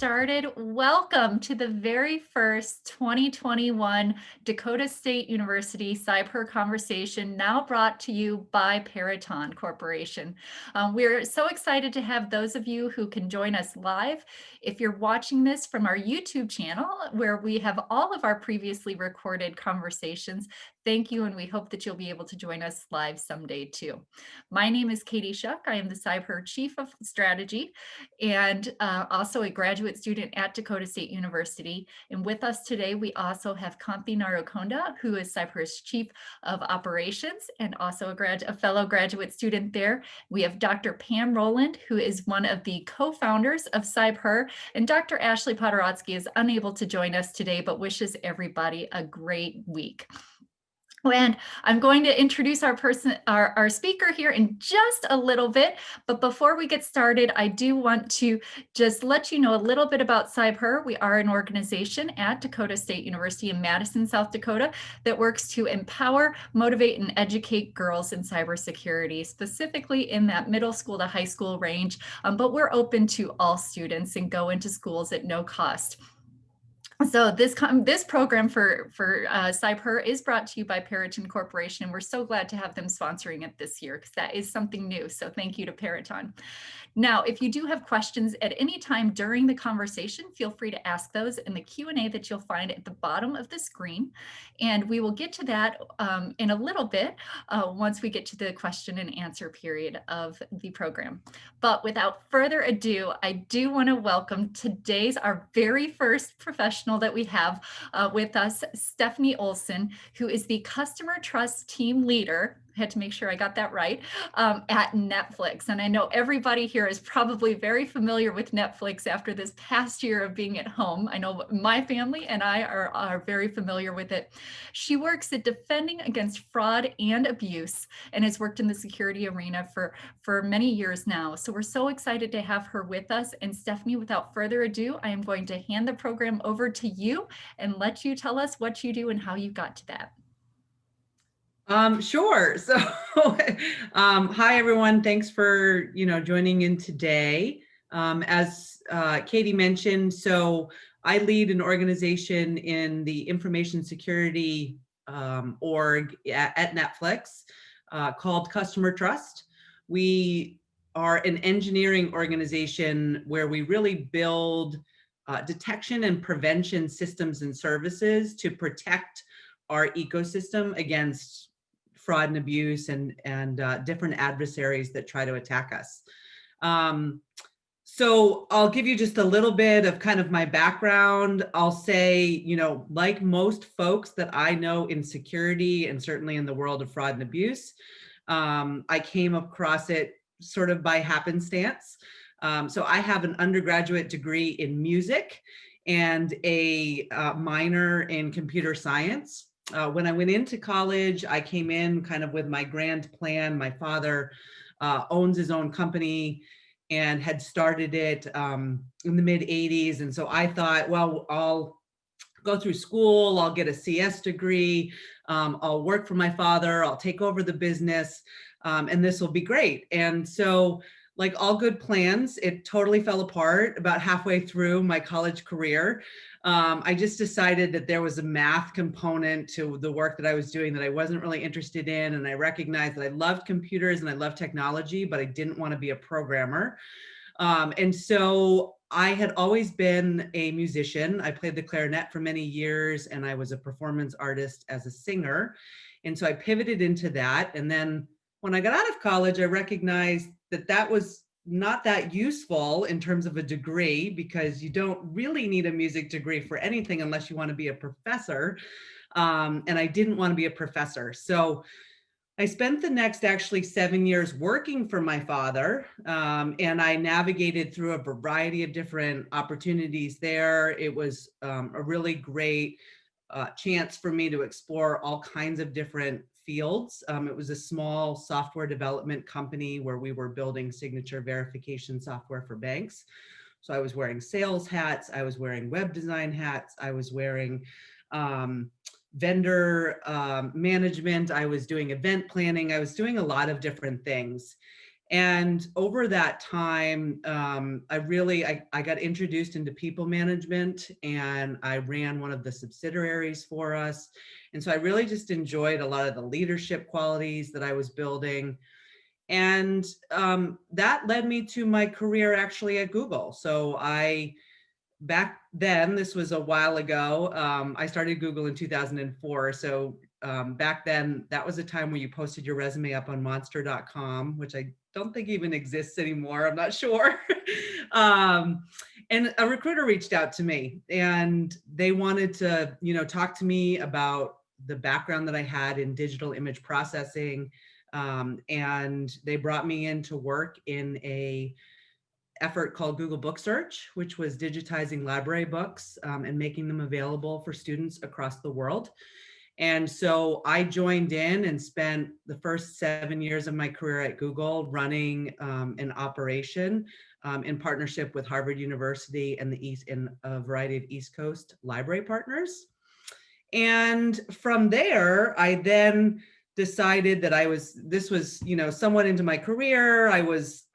started. Welcome to the very first 2021 Dakota State University CybHER Conversation, now brought to you by Peraton Corporation. We're so excited to have those of you who can join us live. If you're watching this from our YouTube channel, where we have all of our previously recorded conversations, thank you, and we hope that you'll be able to join us live someday too. My name is Katie Shuck. I am the CybHER Chief of Strategy and also a graduate student at Dakota State University. And with us today, we also have Kampi Narukonda, who is CybHER's Chief of Operations and also a fellow graduate student there. We have Dr. Pam Rowland, who is one of the co-founders of CybHER, and Dr. Ashley Podorotsky is unable to join us today, but wishes everybody a great week. And I'm going to introduce our speaker here in just a little bit. But before we get started, I do want to just let you know a little bit about CybHER. We are an organization at Dakota State University in Madison, South Dakota, that works to empower, motivate, and educate girls in cybersecurity, specifically in that middle school to high school range. But we're open to all students and go into schools at no cost. So this program for CybHER is brought to you by Peraton Corporation, and we're so glad to have them sponsoring it this year because that is something new. So thank you to Peraton. Now, if you do have questions at any time during the conversation, feel free to ask those in the Q&A that you'll find at the bottom of the screen. And we will get to that in a little bit once we get to the question and answer period of the program. But without further ado, I do want to welcome our very first professional that we have with us, Stephanie Olsen, who is the Customer Trust Team Leader. I had to make sure I got that right, at Netflix. And I know everybody here is probably very familiar with Netflix after this past year of being at home. I know my family and I are very familiar with it. She works at defending against fraud and abuse and has worked in the security arena for many years now. So we're so excited to have her with us. And Stephanie, without further ado, I am going to hand the program over to you and let you tell us what you do and how you got to that. Sure. So, hi everyone. Thanks for joining in today. As Katie mentioned, so I lead an organization in the information security org at Netflix called Customer Trust. We are an engineering organization where we really build detection and prevention systems and services to protect our ecosystem against fraud and abuse and different adversaries that try to attack us. So I'll give you just a little bit of kind of my background. I'll say, like most folks that I know in security and certainly in the world of fraud and abuse, I came across it sort of by happenstance. So I have an undergraduate degree in music and a minor in computer science. When I went into college, I came in kind of with my grand plan. My father owns his own company and had started it in the mid 80s. And so I thought, well, I'll go through school, I'll get a CS degree, I'll work for my father, I'll take over the business, and this will be great. And so, like all good plans, it totally fell apart about halfway through my college career. I just decided that there was a math component to the work that I was doing that I wasn't really interested in. And I recognized that I loved computers and I loved technology, but I didn't want to be a programmer. And so I had always been a musician. I played the clarinet for many years and I was a performance artist as a singer. And so I pivoted into that. And then when I got out of college, I recognized that that was not that useful in terms of a degree because you don't really need a music degree for anything unless you want to be a professor. And I didn't want to be a professor. So I spent the next actually 7 years working for my father, and I navigated through a variety of different opportunities there. It was a really great chance for me to explore all kinds of different fields. It was a small software development company where we were building signature verification software for banks. So I was wearing sales hats, I was wearing web design hats, I was wearing vendor management, I was doing event planning, I was doing a lot of different things. And over that time, I got introduced into people management, and I ran one of the subsidiaries for us. And so I really just enjoyed a lot of the leadership qualities that I was building. And that led me to my career actually at Google. So back then, this was a while ago. I started Google in 2004. So back then, that was a time where you posted your resume up on monster.com, which I don't think even exists anymore. I'm not sure. um, and a recruiter reached out to me, and they wanted to, talk to me about the background that I had in digital image processing. And they brought me in to work in a effort called Google Book Search, which was digitizing library books and making them available for students across the world. And so I joined in and spent the first 7 years of my career at Google running an operation in partnership with Harvard University and a variety of East Coast library partners. And from there, I then decided that this was, somewhat into my career. I was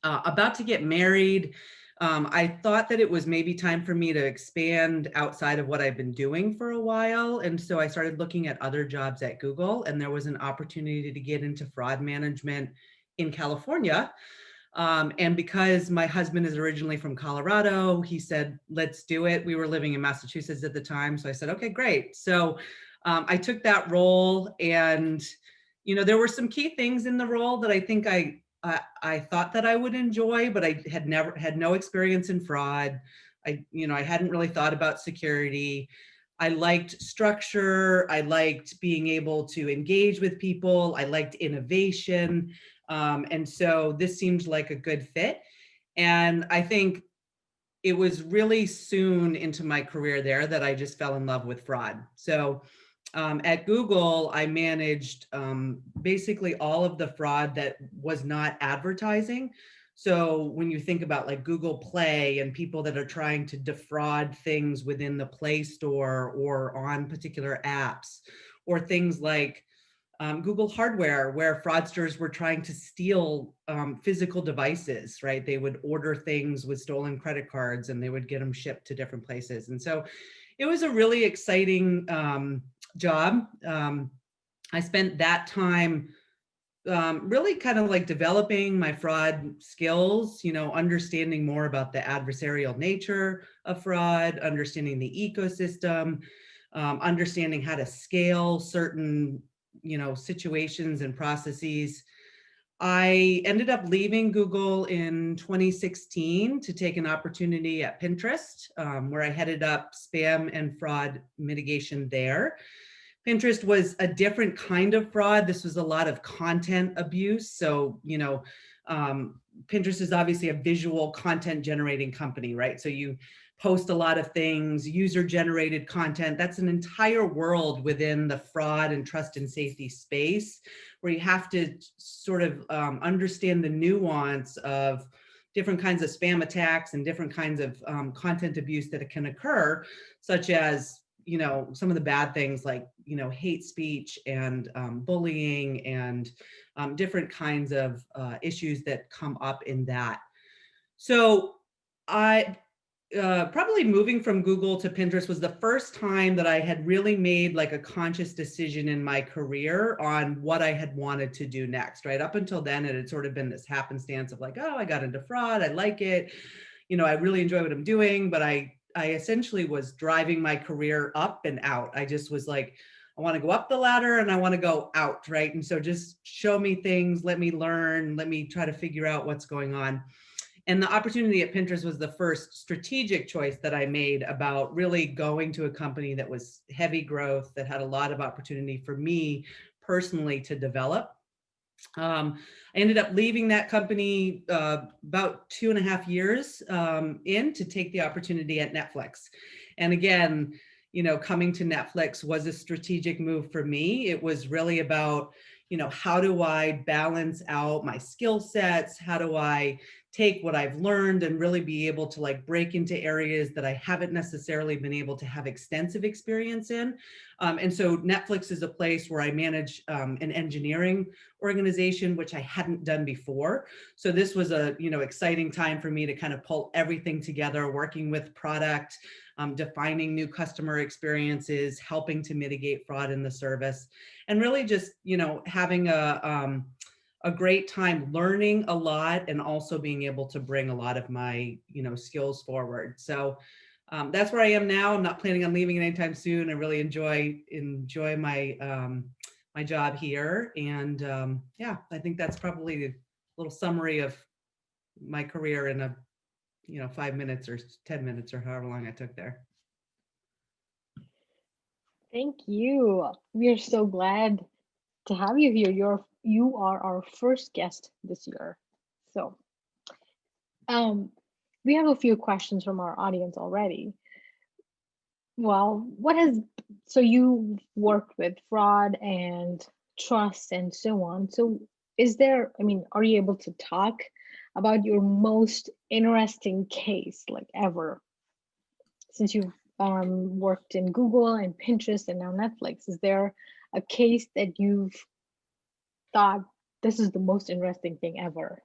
about to get married. I thought that it was maybe time for me to expand outside of what I've been doing for a while. And so I started looking at other jobs at Google, and there was an opportunity to get into fraud management in California. And because my husband is originally from Colorado, he said, let's do it. We were living in Massachusetts at the time. So I said, okay, great. So I took that role, and, there were some key things in the role that I think I thought that I would enjoy, but I had no experience in fraud. I hadn't really thought about security. I liked structure. I liked being able to engage with people. I liked innovation. And so this seemed like a good fit. And I think it was really soon into my career there that I just fell in love with fraud. So at Google, I managed basically all of the fraud that was not advertising. So when you think about like Google Play and people that are trying to defraud things within the Play Store or on particular apps, or things like Google hardware, where fraudsters were trying to steal physical devices, right? They would order things with stolen credit cards and they would get them shipped to different places. And so it was a really exciting job. I spent that time really kind of like developing my fraud skills, understanding more about the adversarial nature of fraud, understanding the ecosystem, understanding how to scale certain situations and processes. I ended up leaving Google in 2016 to take an opportunity at Pinterest, where I headed up spam and fraud mitigation there. Pinterest was a different kind of fraud. This was a lot of content abuse. So, Pinterest is obviously a visual content generating company, right? So you post a lot of things, user generated content. That's an entire world within the fraud and trust and safety space, where you have to sort of understand the nuance of different kinds of spam attacks and different kinds of content abuse that can occur, such as some of the bad things like hate speech and bullying and different kinds of issues that come up in that. So I probably moving from Google to Pinterest was the first time that I had really made like a conscious decision in my career on what I had wanted to do next, right? Up until then, it had sort of been this happenstance of like, oh, I got into fraud. I like it. I really enjoy what I'm doing, but I essentially was driving my career up and out. I just was like, I want to go up the ladder and I want to go out, right? And so just show me things, let me learn, let me try to figure out what's going on. And the opportunity at Pinterest was the first strategic choice that I made about really going to a company that was heavy growth, that had a lot of opportunity for me personally to develop. I ended up leaving that company about 2.5 years in to take the opportunity at Netflix. And again, coming to Netflix was a strategic move for me. It was really about, how do I balance out my skill sets? How do I take what I've learned and really be able to like break into areas that I haven't necessarily been able to have extensive experience in. And so Netflix is a place where I manage an engineering organization, which I hadn't done before. So this was a, exciting time for me to kind of pull everything together, working with product, defining new customer experiences, helping to mitigate fraud in the service, and really just, having a great time learning a lot and also being able to bring a lot of my, skills forward. So that's where I am now. I'm not planning on leaving anytime soon. I really enjoy my job here. And yeah, I think that's probably a little summary of my career in a 5 minutes or 10 minutes or however long I took there. Thank you. We are so glad to have you here. You are our first guest this year. So, we have a few questions from our audience already. Well, so you worked with fraud and trust and so on. So are you able to talk about your most interesting case like ever? Since you've worked in Google and Pinterest and now Netflix, is there a case that you've thought this is the most interesting thing ever?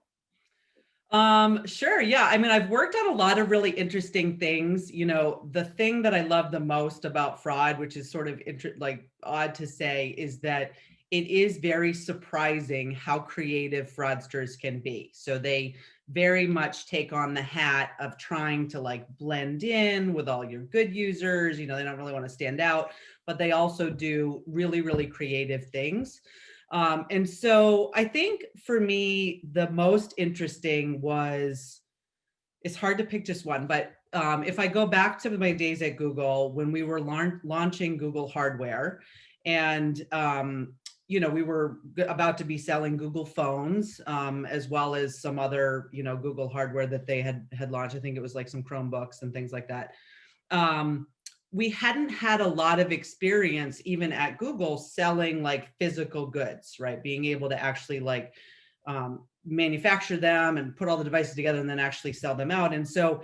Sure. Yeah. I mean, I've worked on a lot of really interesting things. The thing that I love the most about fraud, which is sort of like odd to say, is that it is very surprising how creative fraudsters can be. So they very much take on the hat of trying to like blend in with all your good users. They don't really want to stand out, but they also do really, really creative things. And so I think for me, the most interesting it's hard to pick just one, but if I go back to my days at Google, when we were launching Google hardware, and we were about to be selling Google phones, as well as some other, Google hardware that they had launched. I think it was like some Chromebooks and things like that. We hadn't had a lot of experience even at Google selling like physical goods, right? Being able to actually like manufacture them and put all the devices together and then actually sell them out. And so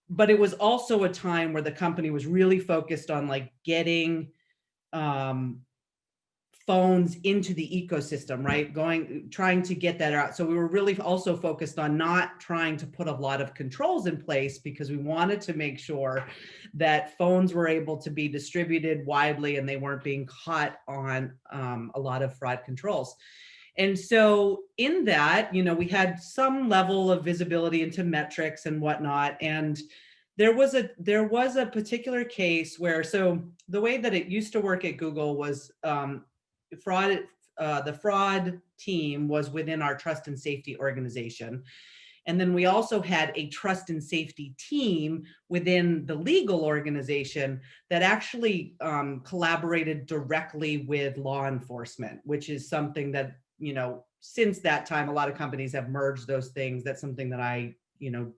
but it was also a time where the company was really focused on like getting phones into the ecosystem, right? Trying to get that out. So we were really also focused on not trying to put a lot of controls in place because we wanted to make sure that phones were able to be distributed widely and they weren't being caught on a lot of fraud controls. And so in that, we had some level of visibility into metrics and whatnot. And there was a particular case where, so the way that it used to work at Google was the fraud team was within our trust and safety organization. And then we also had a trust and safety team within the legal organization that actually collaborated directly with law enforcement, which is something that, since that time, a lot of companies have merged those things. That's something that I,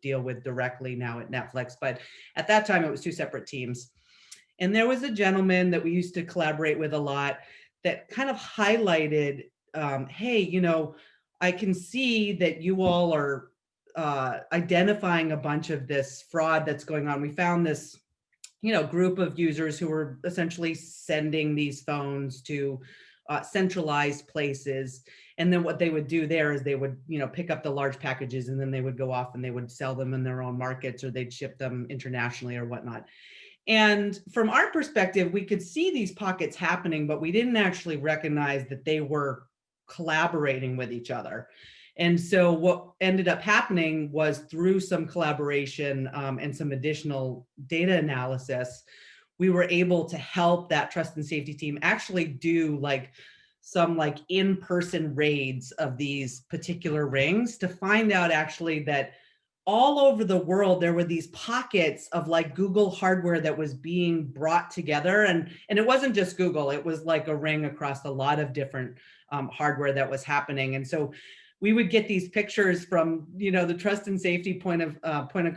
deal with directly now at Netflix. But at that time, it was two separate teams. And there was a gentleman that we used to collaborate with a lot that kind of highlighted, hey, I can see that you all are identifying a bunch of this fraud that's going on. We found this, group of users who were essentially sending these phones to centralized places. And then what they would do there is they would, pick up the large packages and then they would go off and they would sell them in their own markets, or they'd ship them internationally or whatnot. And from our perspective, we could see these pockets happening, but we didn't actually recognize that they were collaborating with each other. And so what ended up happening was, through some collaboration and some additional data analysis, we were able to help that trust and safety team actually do some in-person raids of these particular rings to find out actually that all over the world, there were these pockets of Google hardware that was being brought together. And it wasn't just Google, it was like a ring across a lot of different hardware that was happening. And so we would get these pictures from, the trust and safety point of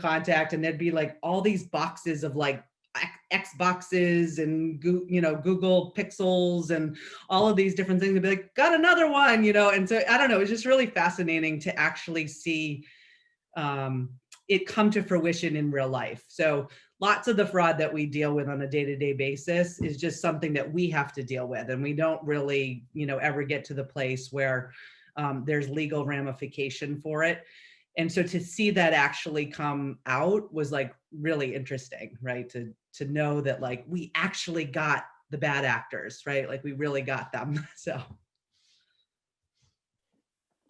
contact, and there'd be all these boxes of Xboxes and Google Pixels and all of these different things, and be like, got another one, and so I don't know, it's just really fascinating to actually see it come to fruition in real life. So lots of the fraud that we deal with on a day-to-day basis is just something that we have to deal with, and we don't really ever get to the place where there's legal ramification for it. And so to see that actually come out was like really interesting, right? To know that like we actually got the bad actors, right? Like we really got them. So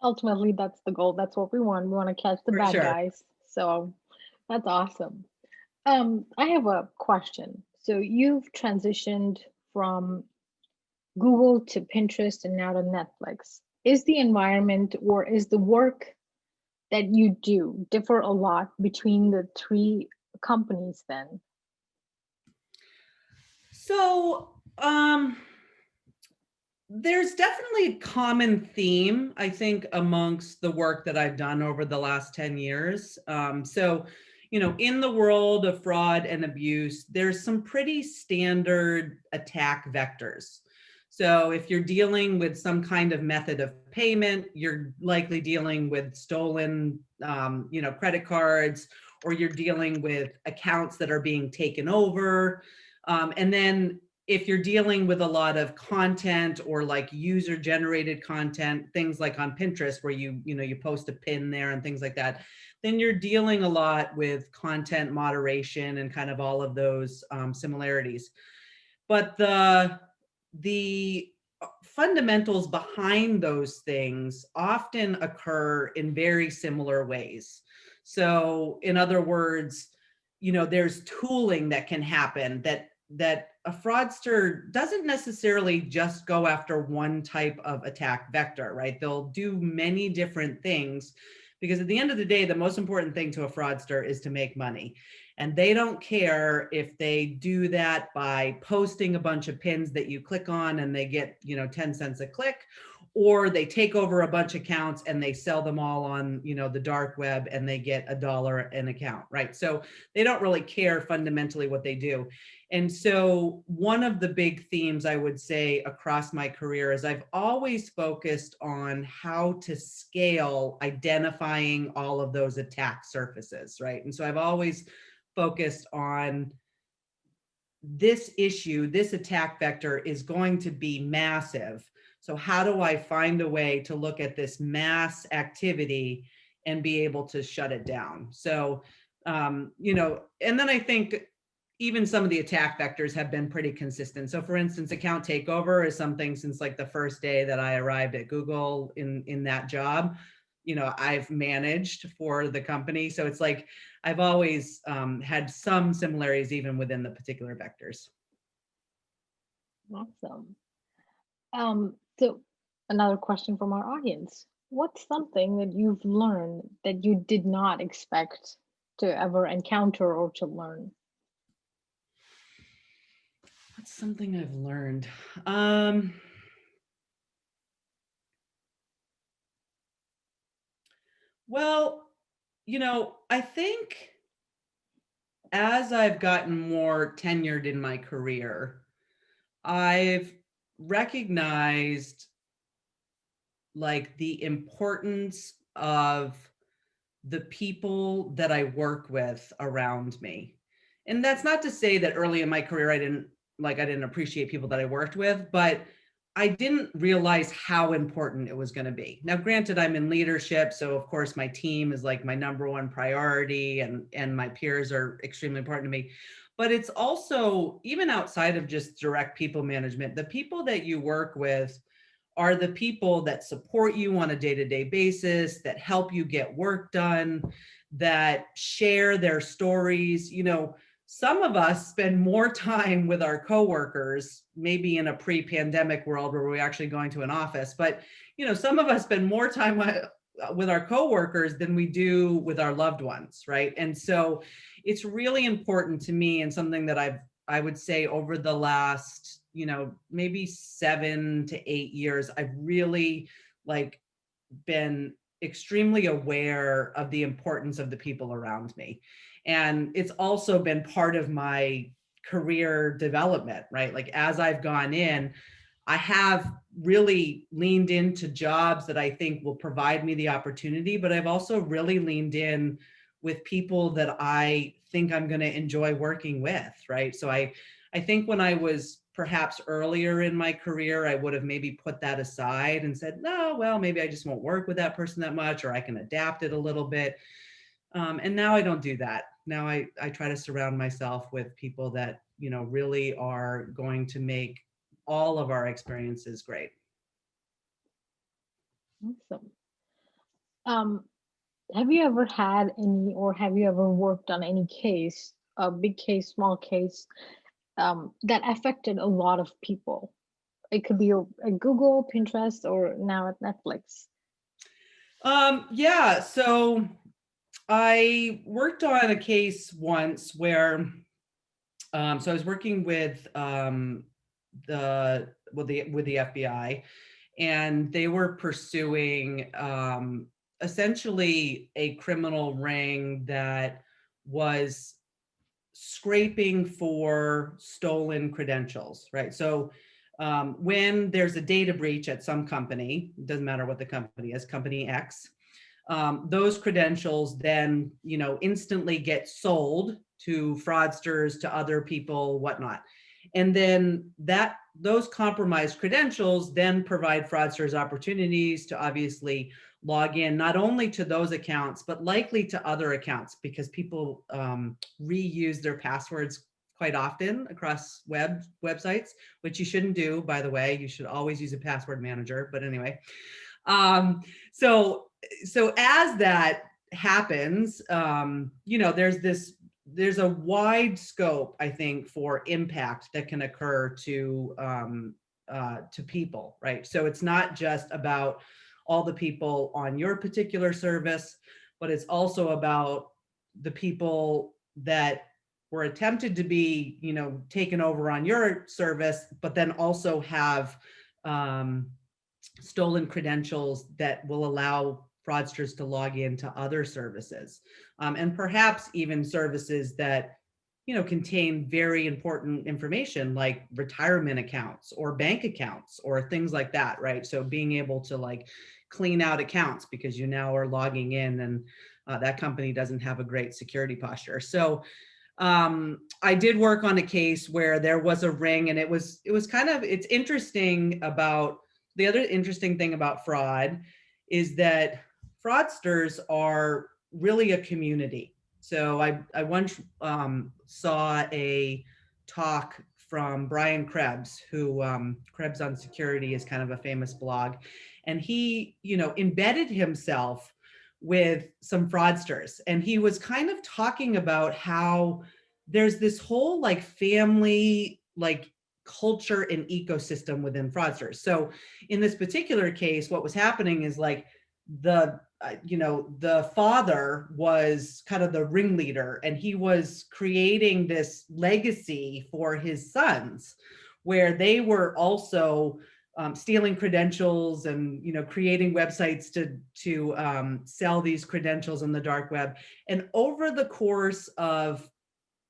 Ultimately, that's the goal. That's what we want. We want to catch the for bad sure. guys. So that's awesome. I have a question. So you've transitioned from Google to Pinterest and now to Netflix. Is the environment or is the work that you do differ a lot between the three companies then? So there's definitely a common theme, I think, amongst the work that I've done over the last 10 years. So, in the world of fraud and abuse, there's some pretty standard attack vectors. So if you're dealing with some kind of method of payment, you're likely dealing with stolen, credit cards, or you're dealing with accounts that are being taken over. And then if you're dealing with a lot of content or like user generated content, things like on Pinterest where you post a pin there and things like that, then you're dealing a lot with content moderation and kind of all of those similarities. But the fundamentals behind those things often occur in very similar ways. So in other words, there's tooling that can happen that a fraudster doesn't necessarily just go after one type of attack vector, right? They'll do many different things, because at the end of the day, the most important thing to a fraudster is to make money. And they don't care if they do that by posting a bunch of pins that you click on and they get 10 cents a click, or they take over a bunch of accounts and they sell them all on the dark web and they get $1 an account, right? So they don't really care fundamentally what they do. And so one of the big themes I would say across my career is I've always focused on how to scale identifying all of those attack surfaces, right? And so I've always focused on this issue, this attack vector is going to be massive. So how do I find a way to look at this mass activity and be able to shut it down? So, and then I think even some of the attack vectors have been pretty consistent. So for instance, account takeover is something since like the first day that I arrived at Google in that job, I've managed for the company. So it's like, I've always had some similarities even within the particular vectors. Awesome. So another question from our audience. What's something that you've learned that you did not expect to ever encounter or to learn? What's something I've learned? Well, I think as I've gotten more tenured in my career, I've recognized like the importance of the people that I work with around me. And that's not to say that early in my career I didn't appreciate people that I worked with, but I didn't realize how important it was going to be. Now, granted, I'm in leadership, so of course my team is like my number one priority, and my peers are extremely important to me. But it's also, even outside of just direct people management, the people that you work with are the people that support you on a day-to-day basis, that help you get work done, that share their stories. Some of us spend more time with our coworkers, maybe in a pre-pandemic world where we're actually going to an office, but some of us spend more time with our coworkers than we do with our loved ones, right? And so it's really important to me, and something that I would say over the last maybe 7 to 8 years, I've really been extremely aware of the importance of the people around me. And it's also been part of my career development, right? Like as I've gone in, I have really leaned into jobs that I think will provide me the opportunity, but I've also really leaned in with people that I think I'm going to enjoy working with, right? So I think when I was perhaps earlier in my career, I would have maybe put that aside and said, no, well, maybe I just won't work with that person that much, or I can adapt it a little bit. And now I don't do that. Now I try to surround myself with people that, really are going to make all of our experiences great. Awesome. Um, have you ever had any, or have you ever worked on any case, a big case, small case, that affected a lot of people? It could be a Google, Pinterest, or now at Netflix. Yeah, so I worked on a case once where, so I was working with the FBI, and they were pursuing essentially a criminal ring that was scraping for stolen credentials, right? So when there's a data breach at some company, it doesn't matter what the company is, company X, those credentials then, instantly get sold to fraudsters, to other people, whatnot. And then those compromised credentials then provide fraudsters opportunities to obviously log in not only to those accounts, but likely to other accounts, because people reuse their passwords quite often across websites, which you shouldn't do, by the way. You should always use a password manager. But anyway, so as that happens, there's a wide scope, I think, for impact that can occur to people, right? So it's not just about all the people on your particular service, but it's also about the people that were attempted to be, taken over on your service, but then also have stolen credentials that will allow fraudsters to log into other services, and perhaps even services that contain very important information like retirement accounts or bank accounts or things like that, right? So being able to like clean out accounts because you now are logging in and that company doesn't have a great security posture. So I did work on a case where there was a ring, and it's interesting about the other interesting thing about fraud is that fraudsters are really a community. So I once saw a talk from Brian Krebs, who Krebs on Security is kind of a famous blog, and he embedded himself with some fraudsters, and he was kind of talking about how there's this whole like family like culture and ecosystem within fraudsters. So in this particular case, what was happening is like the father was kind of the ringleader, and he was creating this legacy for his sons where they were also stealing credentials and creating websites to sell these credentials on the dark web. And over the course of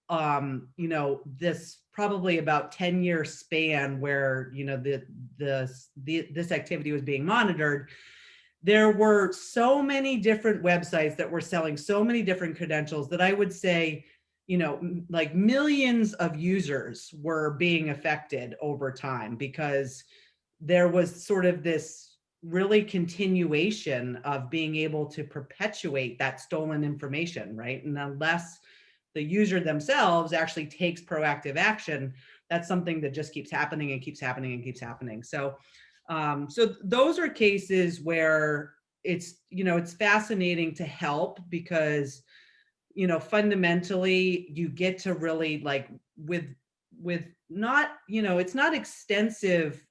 this probably about 10-year span where this activity was being monitored, there were so many different websites that were selling so many different credentials that I would say, like millions of users were being affected over time, because there was sort of this really continuation of being able to perpetuate that stolen information, right? And unless the user themselves actually takes proactive action, that's something that just keeps happening and keeps happening and keeps happening. So those are cases where it's fascinating to help, because fundamentally you get to really like with not it's not extensive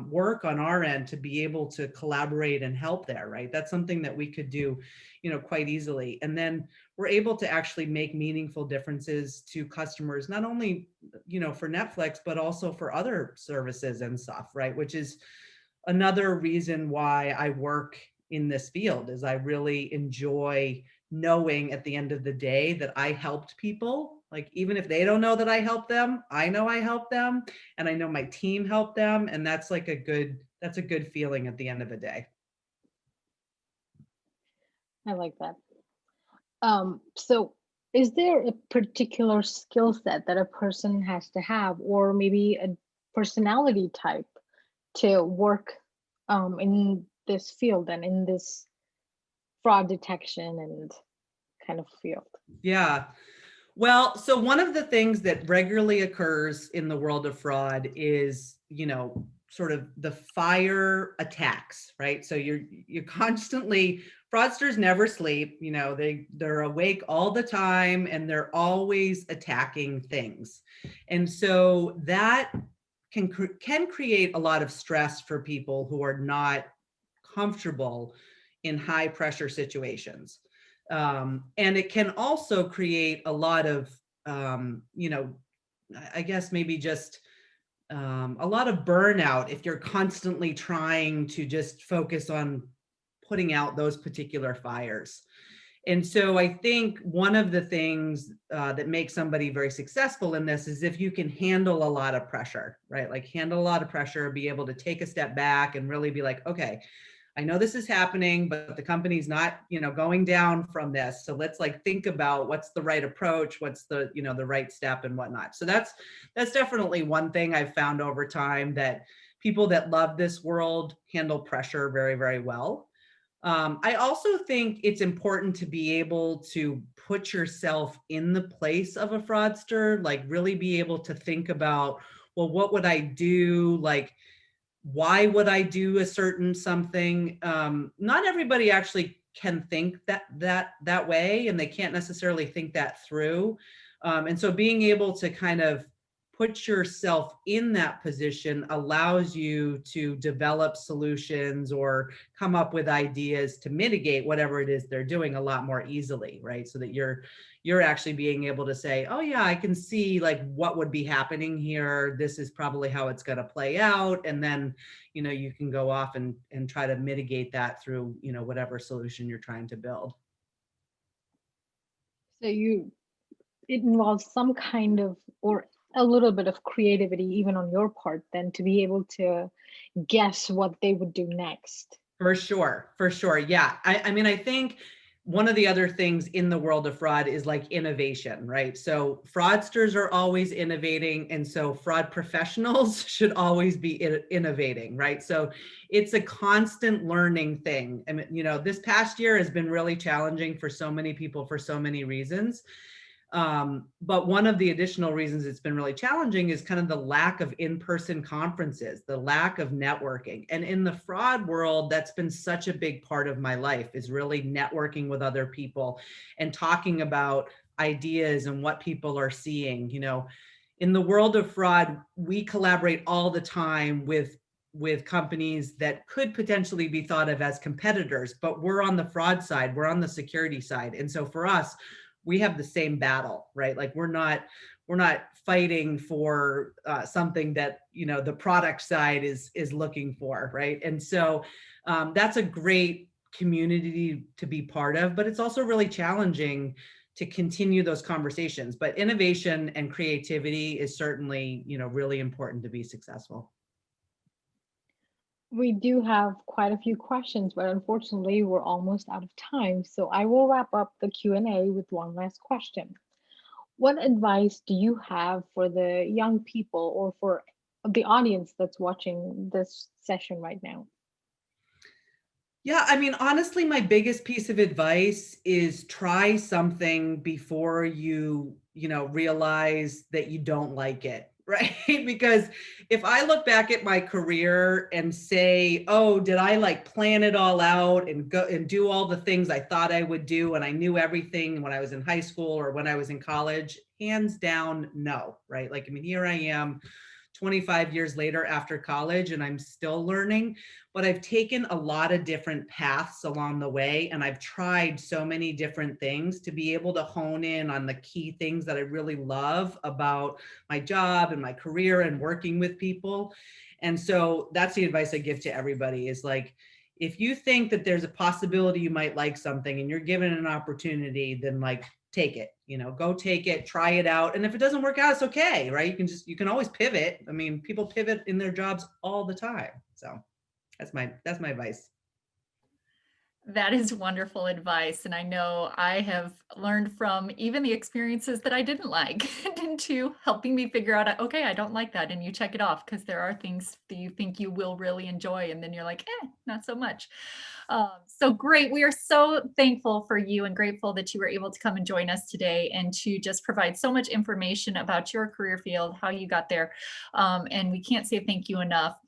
work on our end to be able to collaborate and help there, right? That's something that we could do quite easily, and then we're able to actually make meaningful differences to customers, not only for Netflix but also for other services and stuff, right? Which is another reason why I work in this field, is I really enjoy knowing at the end of the day that I helped people Like, even if they don't know that I help them, I know I help them, and I know my team helped them. And that's like that's a good feeling at the end of the day. I like that. So is there a particular skill set that a person has to have, or maybe a personality type to work in this field and in this fraud detection and kind of field? Yeah. Well, so one of the things that regularly occurs in the world of fraud is, sort of the fire attacks, right? So you're constantly, fraudsters never sleep, they're awake all the time and they're always attacking things. And so that can create a lot of stress for people who are not comfortable in high pressure situations. And it can also create a lot of, I guess maybe just a lot of burnout if you're constantly trying to just focus on putting out those particular fires. And so I think one of the things that makes somebody very successful in this is if you can handle a lot of pressure, right? Like handle a lot of pressure, be able to take a step back and really be like, okay, I know this is happening, but the company's not, going down from this. So let's like think about what's the right approach, what's the, the right step and whatnot. So that's definitely one thing I've found over time, that people that love this world handle pressure very, very well. I also think it's important to be able to put yourself in the place of a fraudster, like really be able to think about, well, what would I do? Like, why would I do a certain something? Not everybody actually can think that way, and they can't necessarily think that through. And so being able to kind of put yourself in that position allows you to develop solutions or come up with ideas to mitigate whatever it is they're doing a lot more easily, right? So that you're actually being able to say, oh yeah, I can see like what would be happening here. This is probably how it's going to play out. And then, you can go off and try to mitigate that through, whatever solution you're trying to build. So it involves some kind of, or a little bit of creativity even on your part then, to be able to guess what they would do next. For sure. For sure. Yeah. I mean, I think one of the other things in the world of fraud is like innovation, right? So fraudsters are always innovating. And so fraud professionals should always be innovating, right? So it's a constant learning thing. I mean, this past year has been really challenging for so many people for so many reasons. But one of the additional reasons it's been really challenging is kind of the lack of in-person conferences, the lack of networking. And in the fraud world, that's been such a big part of my life, is really networking with other people and talking about ideas and what people are seeing. In the world of fraud, we collaborate all the time with companies that could potentially be thought of as competitors, but we're on the fraud side, we're on the security side. And so for us, we have the same battle, right? Like we're not fighting for something that the product side is looking for, right? And so that's a great community to be part of, but it's also really challenging to continue those conversations. But innovation and creativity is certainly really important to be successful. We do have quite a few questions, but unfortunately we're almost out of time. So I will wrap up the Q&A with one last question. What advice do you have for the young people or for the audience that's watching this session right now? Yeah, I mean, honestly, my biggest piece of advice is try something before you realize that you don't like it, right? Because if I look back at my career and say, oh, did I like plan it all out and go and do all the things I thought I would do and I knew everything when I was in high school or when I was in college? Hands down, no, right? Like, I mean, here I am 25 years later after college and I'm still learning, but I've taken a lot of different paths along the way. And I've tried so many different things to be able to hone in on the key things that I really love about my job and my career and working with people. And so that's the advice I give to everybody is like, if you think that there's a possibility you might like something and you're given an opportunity, then like take it, go take it, try it out. And if it doesn't work out, it's okay, right? You can always pivot. I mean, people pivot in their jobs all the time. So that's my advice. That is wonderful advice. And I know I have learned from even the experiences that I didn't like into helping me figure out, okay, I don't like that. And you check it off because there are things that you think you will really enjoy. And then you're like, not so much. So great. We are so thankful for you and grateful that you were able to come and join us today and to just provide so much information about your career field, how you got there. And we can't say thank you enough.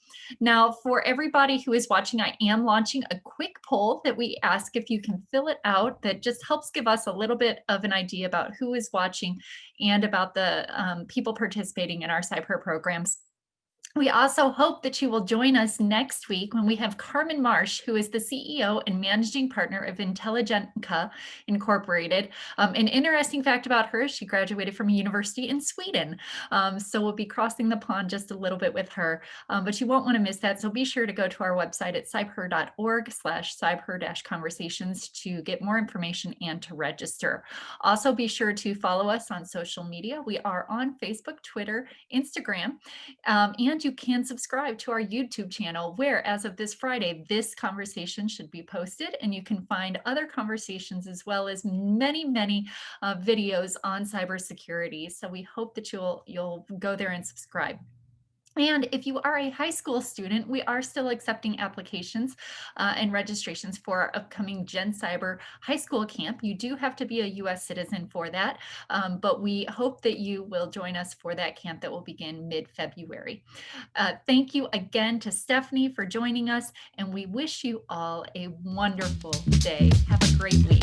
Now, for everybody who is watching, I am launching a quick poll that we ask if you can fill it out. That just helps give us a little bit of an idea about who is watching and about the people participating in our CybHER programs. We also hope that you will join us next week when we have Carmen Marsh, who is the CEO and managing partner of Intelligenca Incorporated. An interesting fact about her, she graduated from a university in Sweden. So we'll be crossing the pond just a little bit with her, but you won't want to miss that. So be sure to go to our website at cyber.org/cyber-conversations to get more information and to register. Also, be sure to follow us on social media. We are on Facebook, Twitter, Instagram, and you can subscribe to our YouTube channel where, as of this Friday, this conversation should be posted, and you can find other conversations as well as many, many videos on cybersecurity. So we hope that you'll go there and subscribe. And if you are a high school student, we are still accepting applications and registrations for our upcoming Gen Cyber High School Camp. You do have to be a U.S. citizen for that, but we hope that you will join us for that camp that will begin mid-February. Thank you again to Stephanie for joining us, and we wish you all a wonderful day. Have a great week.